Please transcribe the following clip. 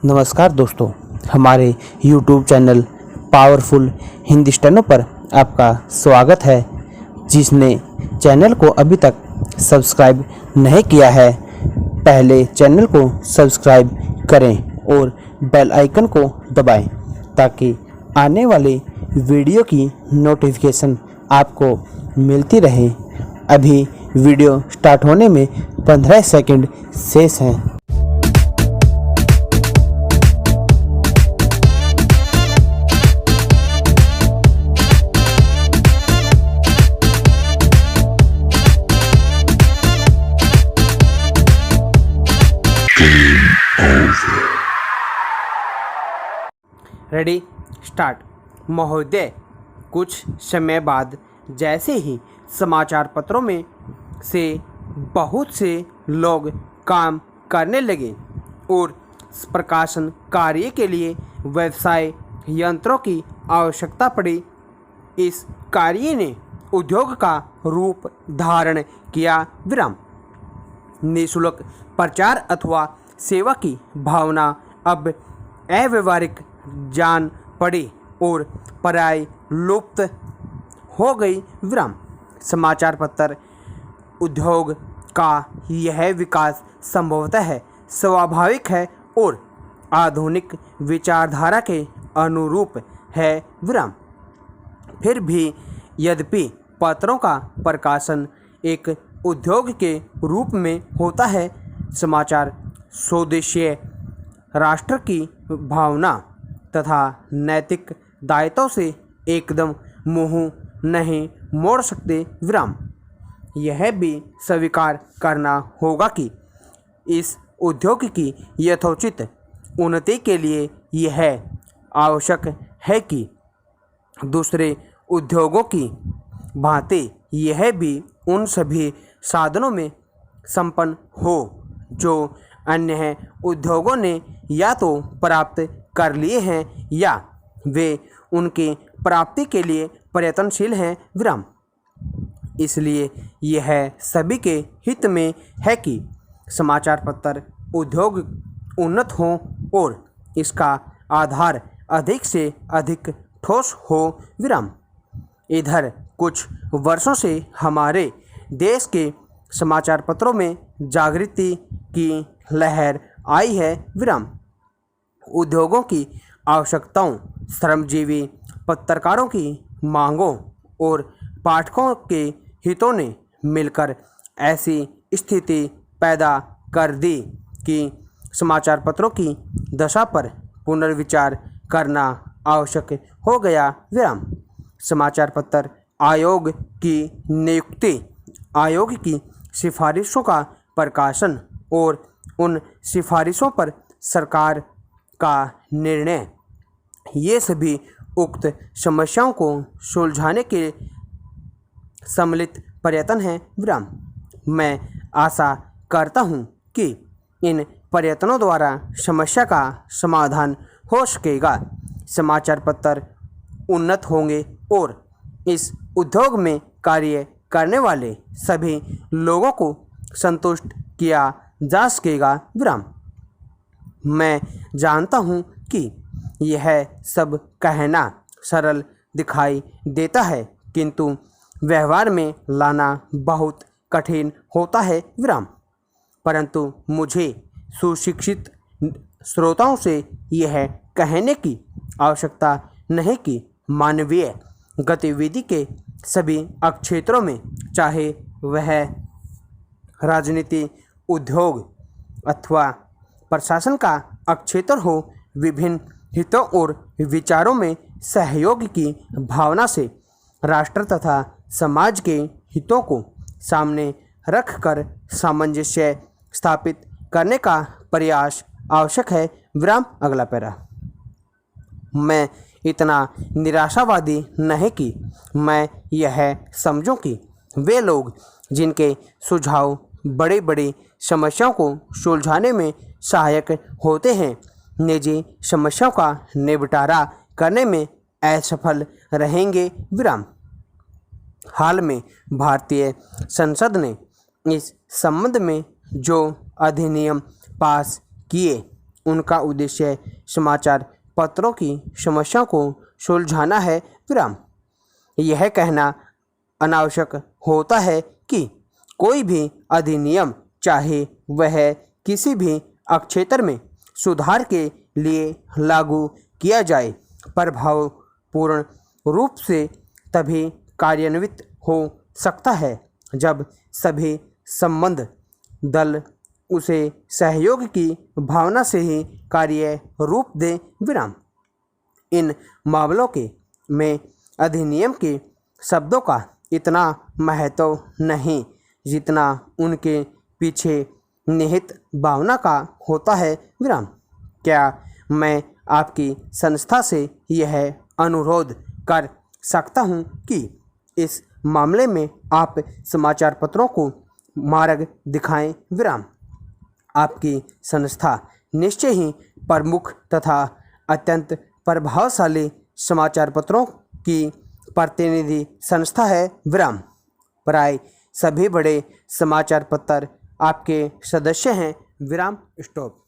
नमस्कार दोस्तों, हमारे YouTube चैनल पावरफुल हिंदुस्तानों पर आपका स्वागत है। जिसने चैनल को अभी तक सब्सक्राइब नहीं किया है, पहले चैनल को सब्सक्राइब करें और बेल आइकन को दबाएं ताकि आने वाले वीडियो की नोटिफिकेशन आपको मिलती रहे। अभी वीडियो स्टार्ट होने में 15 सेकंड शेष हैं। Ready start. महोदय, कुछ समय बाद जैसे ही समाचार पत्रों में से बहुत से लोग काम करने लगे और प्रकाशन कार्य के लिए व्यवसाय यंत्रों की आवश्यकता पड़ी, इस कार्य ने उद्योग का रूप धारण किया। विराम। निःशुल्क प्रचार अथवा सेवा की भावना अब अव्यवहारिक जान पड़ी और प्राय लुप्त हो गई। विराम। समाचार पत्र उद्योग का यह विकास संभवतः स्वाभाविक है और आधुनिक विचारधारा के अनुरूप है। विराम। फिर भी यद्यपि पत्रों का प्रकाशन एक उद्योग के रूप में होता है, समाचार स्वदेशीय राष्ट्र की भावना तथा नैतिक दायित्वों से एकदम मुंह नहीं मोड़ सकते। विराम। यह भी स्वीकार करना होगा कि इस उद्योग की यथोचित उन्नति के लिए यह आवश्यक है कि दूसरे उद्योगों की भांति यह भी उन सभी साधनों में संपन्न हो जो अन्य उद्योगों ने या तो प्राप्त कर लिए हैं या वे उनकी प्राप्ति के लिए प्रयत्नशील हैं। विराम। इसलिए यह सभी के हित में है कि समाचार पत्र उद्योग उन्नत हो और इसका आधार अधिक से अधिक ठोस हो। विराम। इधर कुछ वर्षों से हमारे देश के समाचार पत्रों में जागृति की लहर आई है। विराम। उद्योगों की आवश्यकताओं, श्रमजीवी पत्रकारों की मांगों और पाठकों के हितों ने मिलकर ऐसी स्थिति पैदा कर दी कि समाचार पत्रों की दशा पर पुनर्विचार करना आवश्यक हो गया। विराम। समाचार पत्र आयोग की नियुक्ति, आयोग की सिफारिशों का प्रकाशन और उन सिफारिशों पर सरकार का निर्णय, ये सभी उक्त समस्याओं को सुलझाने के सम्मिलित प्रयत्न हैं। विराम। मैं आशा करता हूँ कि इन प्रयत्नों द्वारा समस्या का समाधान हो सकेगा, समाचार पत्र उन्नत होंगे और इस उद्योग में कार्य करने वाले सभी लोगों को संतुष्ट किया जा सकेगा। विराम। मैं जानता हूँ कि यह सब कहना सरल दिखाई देता है, किंतु व्यवहार में लाना बहुत कठिन होता है। विराम। परंतु मुझे सुशिक्षित श्रोताओं से यह कहने की आवश्यकता नहीं कि मानवीय गतिविधि के सभी क्षेत्रों में, चाहे वह राजनीति, उद्योग अथवा प्रशासन का क्षेत्र हो, विभिन्न हितों और विचारों में सहयोग की भावना से राष्ट्र तथा समाज के हितों को सामने रखकर सामंजस्य स्थापित करने का प्रयास आवश्यक है। विराम। अगला पैरा। मैं इतना निराशावादी नहीं कि मैं यह समझूं कि वे लोग जिनके सुझाव बड़ी बड़ी समस्याओं को सुलझाने में सहायक होते हैं, निजी समस्याओं का निपटारा करने में असफल रहेंगे। विराम। हाल में भारतीय संसद ने इस संबंध में जो अधिनियम पास किए उनका उद्देश्य समाचार पत्रों की समस्याओं को सुलझाना है विराम। यह कहना अनावश्यक होता है कि कोई भी अधिनियम, चाहे वह किसी भी क्षेत्र में सुधार के लिए लागू किया जाए, प्रभावपूर्ण रूप से तभी कार्यान्वित हो सकता है जब सभी संबद्ध दल उसे सहयोग की भावना से ही कार्य रूप दे विराम। इन मामलों के में अधिनियम के शब्दों का इतना महत्व नहीं जितना उनके पीछे निहित भावना का होता है विराम। क्या मैं आपकी संस्था से यह अनुरोध कर सकता हूं कि इस मामले में आप समाचार पत्रों को मार्ग दिखाएं विराम। आपकी संस्था निश्चय ही प्रमुख तथा अत्यंत प्रभावशाली समाचार पत्रों की प्रतिनिधि संस्था है विराम। प्राय सभी बड़े समाचार पत्र आपके सदस्य हैं विराम। स्टॉप।